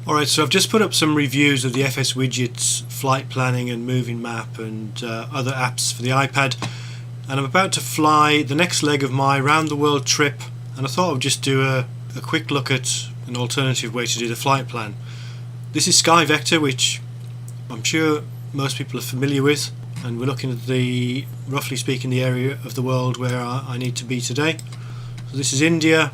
Alright, so I've just put up some reviews of the FS Widget's flight planning and moving map and other apps for the iPad, and I'm about to fly the next leg of my round the world trip, and I thought I would just do a quick look at an alternative way to do the flight plan. This is SkyVector, which I'm sure most people are familiar with, and we're looking at the, roughly speaking, the area of the world where I need to be today. So this is India,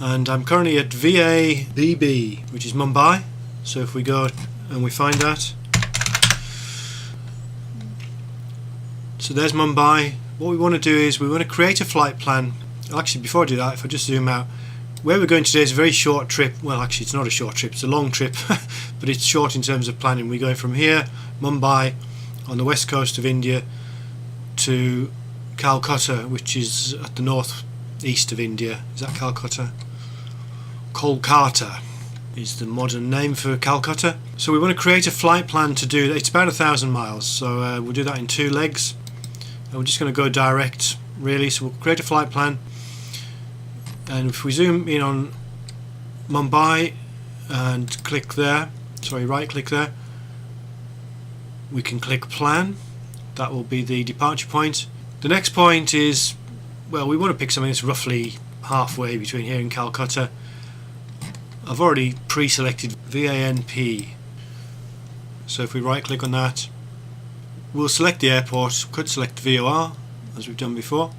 and I'm currently at VABB, which is Mumbai. So if we go and we find that, so there's Mumbai. What we want to do is we want to create a flight plan. Actually, before I do that, if I just zoom out, where we're going today is a very short trip. Well, actually it's not a short trip, it's a long trip, but it's short in terms of planning. We're going from here, Mumbai, on the west coast of India, to Calcutta, which is at the north east of India. Is that Calcutta? Kolkata is the modern name for Calcutta. So we want to create a flight plan to do that. It's about 1,000 miles, so we'll do that in 2 legs, and we're just going to go direct really. So we'll create a flight plan, and if we zoom in on Mumbai and click there, sorry, right click there, we can click plan. That will be the departure point. The next point is, well, we want to pick something that's roughly halfway between here and Calcutta. I've already pre-selected VANP, so if we right click on that, we'll select the airport. Could select VOR as we've done before.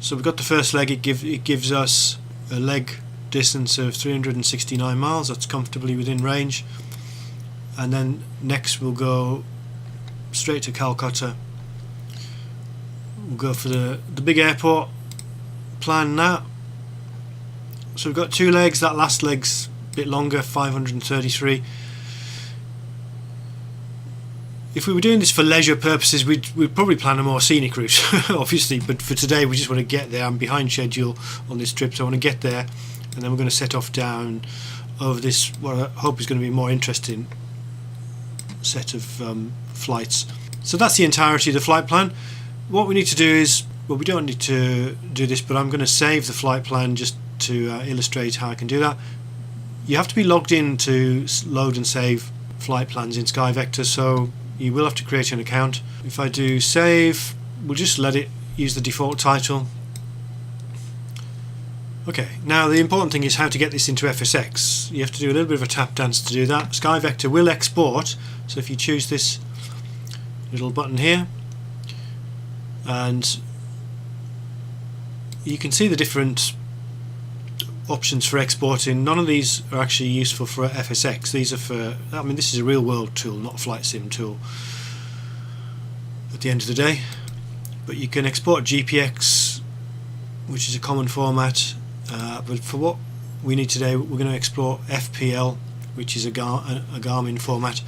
So we've got the first leg. It gives us a leg distance of 369 miles. That's comfortably within range. And then next we'll go straight to Calcutta. We'll go for the big airport, plan that. So we've got 2 legs. That last leg's a bit longer, 533. If we were doing this for leisure purposes, we'd probably plan a more scenic route, obviously, but for today we just want to get there. I'm behind schedule on this trip, so I want to get there, and then we're going to set off down over this, what I hope is going to be a more interesting set of flights. So that's the entirety of the flight plan. What we need to do is, well, we don't need to do this, but I'm going to save the flight plan just to illustrate how I can do that. You have to be logged in to load and save flight plans in SkyVector, so you will have to create an account. If I do save, we'll just let it use the default title. Okay, now the important thing is how to get this into FSX. You have to do a little bit of a tap dance to do that. SkyVector will export, so if you choose this little button here, and you can see the different options for exporting. None of these are actually useful for FSX. These are for, I mean, this is a real world tool, not a flight sim tool at the end of the day. But you can export GPX, which is a common format, but for what we need today, we're going to export FPL, which is a Garmin format.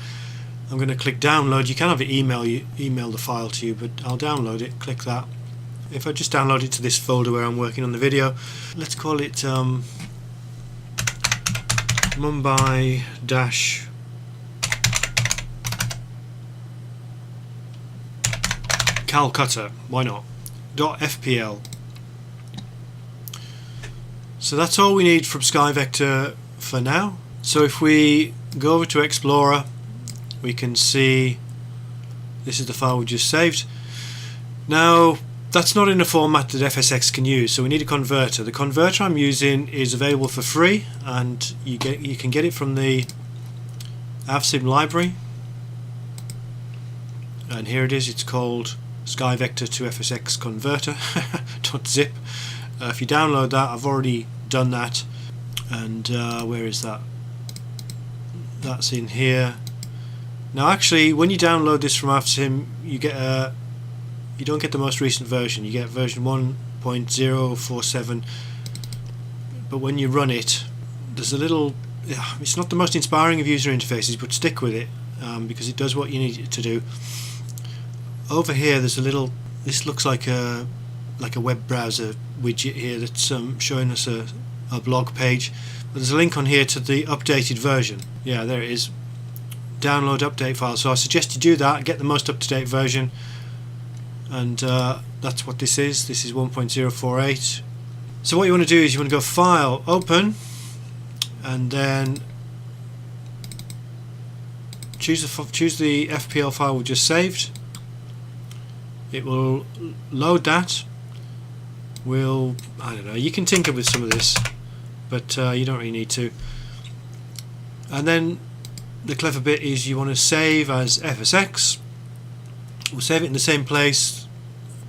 I'm going to click download. You can have it email the file to you, but I'll download it. Click that. If I just download it to this folder where I'm working on the video, let's call it Mumbai dash Calcutta, why not, .fpl. So that's all we need from SkyVector for now. So if we go over to Explorer, we can see this is the file we just saved. Now that's not in a format that FSX can use, so we need a converter. The converter I'm using is available for free, and you can get it from the AVSIM library, and here it is. It's called SkyVector to FSX converter .zip. If you download that, I've already done that, and where is that? That's in here. Now actually, when you download this from AVSIM, you don't get the most recent version. You get version 1.047, but when you run it, there's a little, it's not the most inspiring of user interfaces, but stick with it because it does what you need it to do. Over here there's a little, this looks like a web browser widget here that's showing us a blog page, but there's a link on here to the updated version. Yeah, there it is. Download update file. So I suggest you do that, get the most up-to-date version, and that's what this is. This is 1.048. So what you want to do is you want to go File, Open, and then choose the FPL file we just saved. It will load that. I don't know, you can tinker with some of this, but you don't really need to. And then the clever bit is you want to save as FSX. We'll save it in the same place.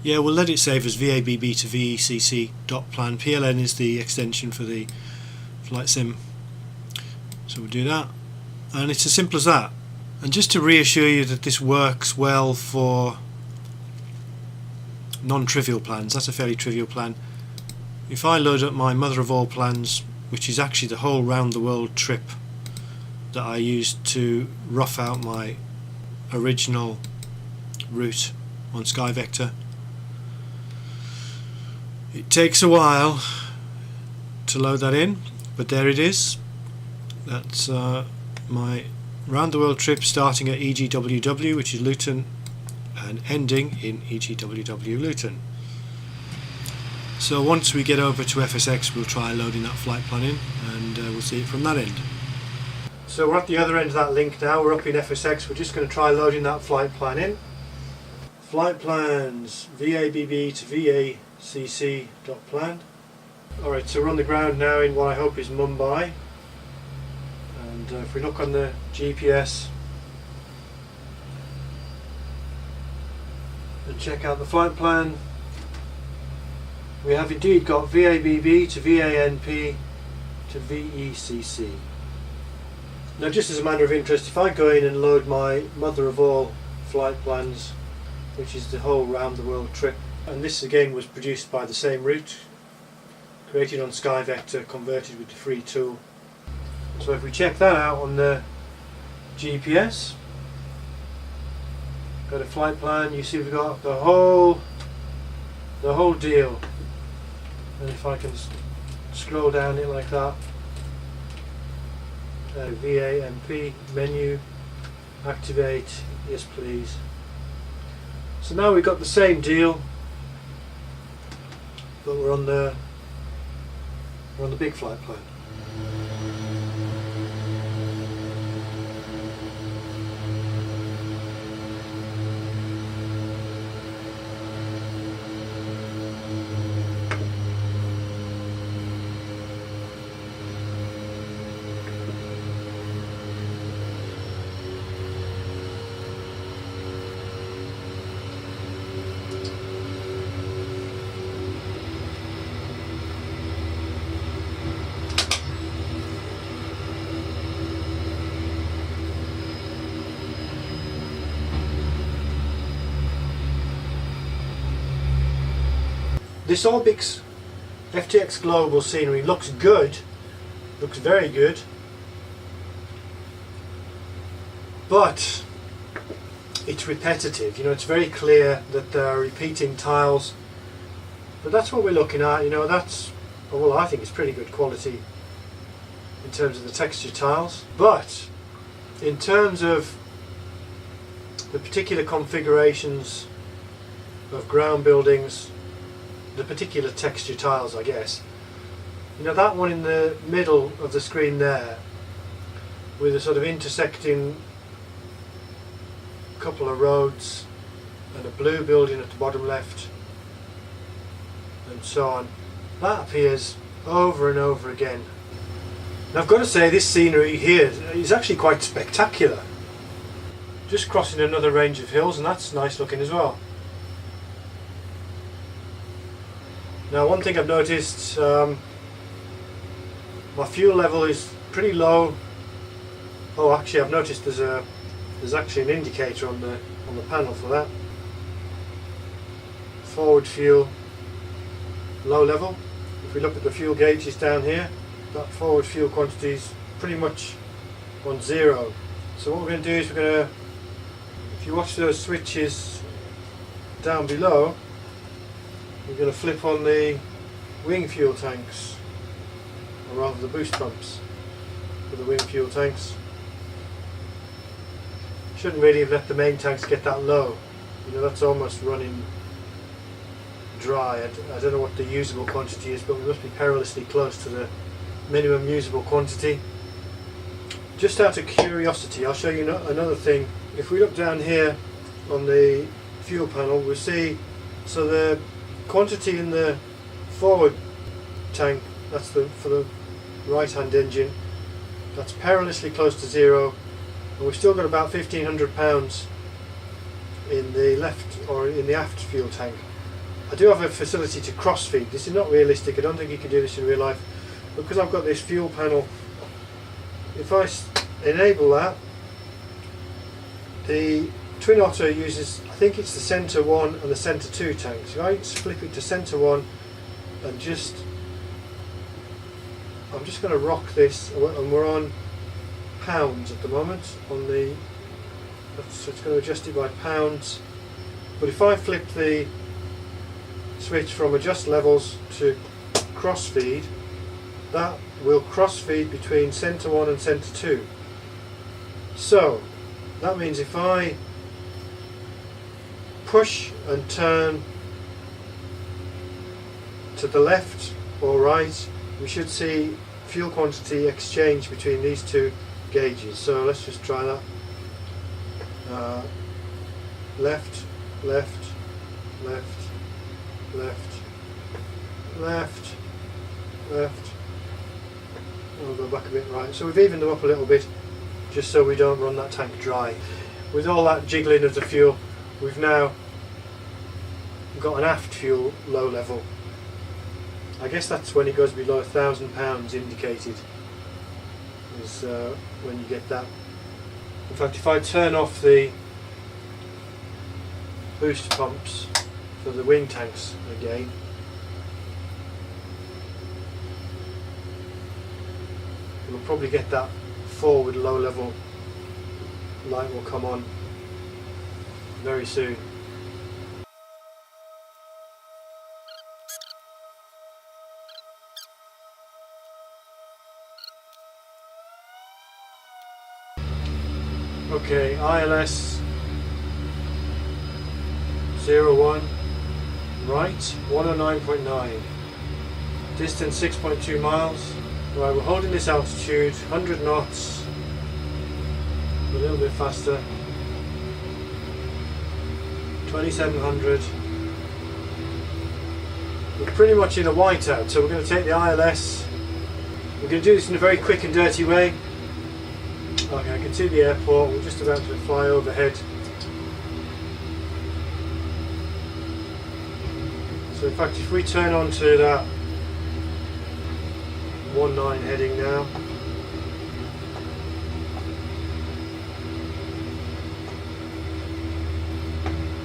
Yeah, we'll let it save as VABB to VECC.plan. PLN is the extension for the flight sim, so we'll do that, and it's as simple as that. And just to reassure you that this works well for non-trivial plans, that's a fairly trivial plan. If I load up my mother of all plans, which is actually the whole round the world trip that I used to rough out my original route on SkyVector, it takes a while to load that in, but there it is. That's my round the world trip starting at EGWW, which is Luton, and ending in EGWW Luton. So once we get over to FSX, we'll try loading that flight plan in, and we'll see it from that end. So we're at the other end of that link now. We're up in FSX. We're just going to try loading that flight plan in. Flight plans, VABB to VACC.plan. Alright, so we're on the ground now in what I hope is Mumbai, and if we look on the GPS and check out the flight plan, we have indeed got VABB to VANP to VECC. Now, just as a matter of interest, if I go in and load my mother of all flight plans, which is the whole round the world trip, and this again was produced by the same route, created on SkyVector, converted with the free tool. So if we check that out on the GPS, got a flight plan, you see we've got the whole deal. And if I can scroll down it like that, VAMP menu, activate, yes please. So now we've got the same deal, but we're on the big flight plan. This Orbix FTX Global scenery looks good, looks very good, but it's repetitive. You know, it's very clear that there are repeating tiles, but that's what we're looking at. You know, that's, well, I think it's pretty good quality in terms of the texture tiles, but in terms of the particular configurations of ground buildings, the particular texture tiles, I guess, you know, that one in the middle of the screen there with a sort of intersecting couple of roads and a blue building at the bottom left and so on, that appears over and over again. Now I've got to say, this scenery here is actually quite spectacular. Just crossing another range of hills, and that's nice looking as well. Now, one thing I've noticed, my fuel level is pretty low. Oh, actually, I've noticed there's actually an indicator on the panel for that. Forward fuel, low level. If we look at the fuel gauges down here, that forward fuel quantity is pretty much on zero. So what we're going to do is we're going to, if you watch those switches down below, we're going to flip on the wing fuel tanks, or rather the boost pumps for the wing fuel tanks. Shouldn't really have let the main tanks get that low. You know, that's almost running dry. I don't know what the usable quantity is, but we must be perilously close to the minimum usable quantity. Just out of curiosity, I'll show you another thing. If we look down here on the fuel panel, we'll see, so the quantity in the forward tank, that's for the right hand engine, that's perilously close to zero, and we've still got about 1,500 pounds in the left, or in the aft fuel tank. I do have a facility to cross feed. This is not realistic, I don't think you can do this in real life, but because I've got this fuel panel, if I enable that, the Twin Otter uses, I think it's the centre 1 and the centre 2 tanks. So I flip it to centre 1 and I'm just going to rock this, and we're on pounds at the moment on the, so it's going to adjust it by pounds. But if I flip the switch from adjust levels to cross feed, that will cross feed between centre 1 and centre 2. So that means if I push and turn to the left or right, we should see fuel quantity exchange between these two gauges. So let's just try that. Left, left, left, left, left, left. We'll go back a bit, right. So we've evened them up a little bit, just so we don't run that tank dry. With all that jiggling of the fuel, we've now got an aft fuel low level. I guess that's when it goes below 1,000 pounds indicated, is when you get that. In fact, if I turn off the booster pumps for the wing tanks again, we'll probably get that forward low level light will come on very soon. Okay, ILS 01, right, 109.9, distance 6.2 miles. Right, we're holding this altitude, 100 knots, a little bit faster, 2700. We're pretty much in a whiteout, so we're going to take the ILS. We're going to do this in a very quick and dirty way. Okay, I can see the airport, we're just about to fly overhead. So in fact, if we turn on to that 19 heading now.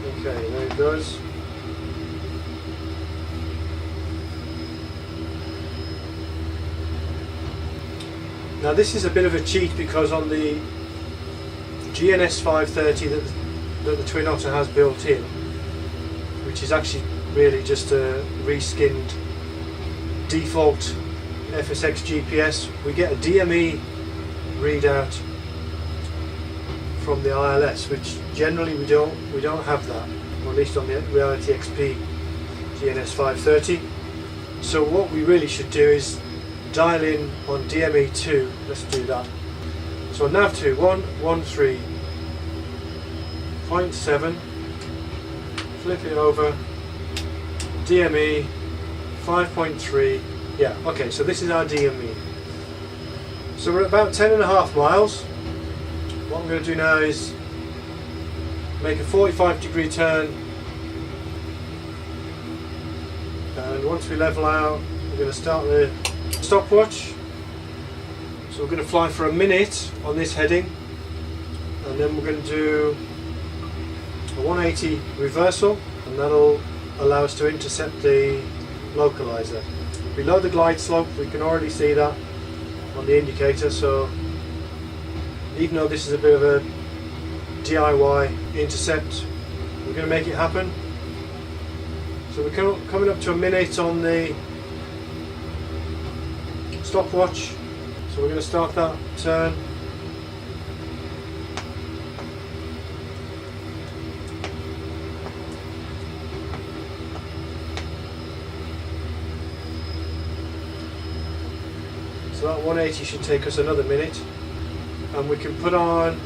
Okay, there it goes. Now this is a bit of a cheat, because on the GNS 530 that the Twin Otter has built in, which is actually really just a reskinned default FSX GPS, we get a DME readout from the ILS, which generally we don't have that, or at least on the Reality XP GNS 530. So what we really should do is dial in on DME2. Let's do that. So nav2 113.7, flip it over, DME 5.3. Yeah, okay, so this is our DME. So we're at about 10.5 miles. What I'm going to do now is make a 45-degree turn, and once we level out, we're going to start the stopwatch. So we're going to fly for a minute on this heading, and then we're going to do a 180 reversal, and that'll allow us to intercept the localizer. Below the glide slope, we can already see that on the indicator, so even though this is a bit of a DIY intercept, we're going to make it happen. So we're coming up to a minute on the stopwatch, so we're going to start that turn. So that 180 should take us another minute. and we can put on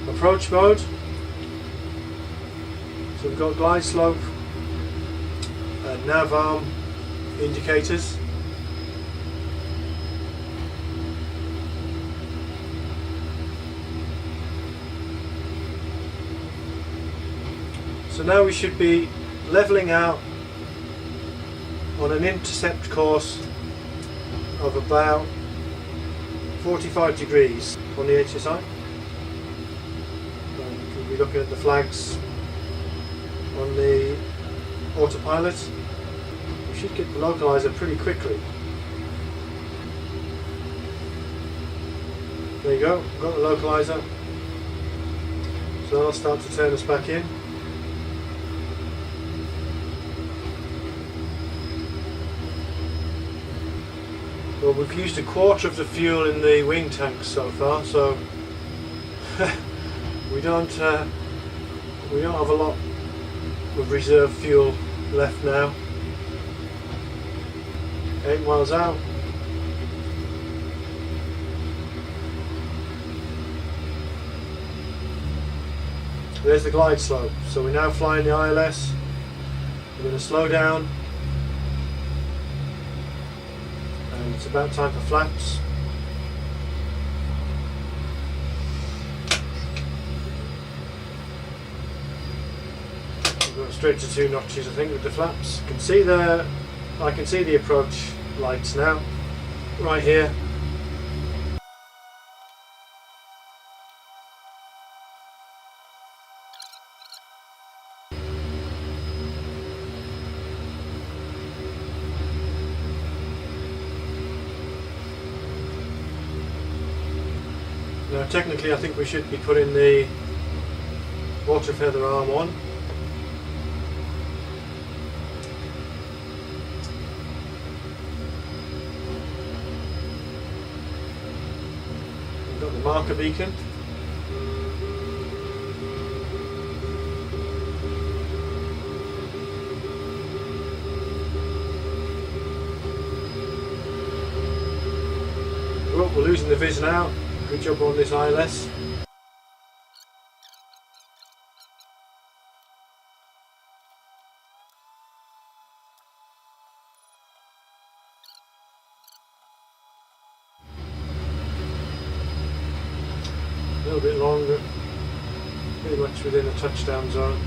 approach mode. So we've got glide slope and nav arm indicators. So now we should be levelling out on an intercept course of about 45 degrees on the HSI. We'll be looking at the flags on the autopilot. We should get the localizer pretty quickly. There you go, we've got the localizer. So that'll start to turn us back in. Well, we've used a quarter of the fuel in the wing tanks so far, so we don't have a lot of reserve fuel left now. 8 miles out. There's the glide slope. So we're now flying the ILS. We're going to slow down. And it's about time for flaps. We'll go straight to 2 notches, I think, with the flaps. I can see the approach lights now, right here. Now technically I think we should be putting the water feather arm on. We've got the marker beacon. Oh, we're losing the vis now. Good job on this ILS. A little bit longer, pretty much within the touchdown zone.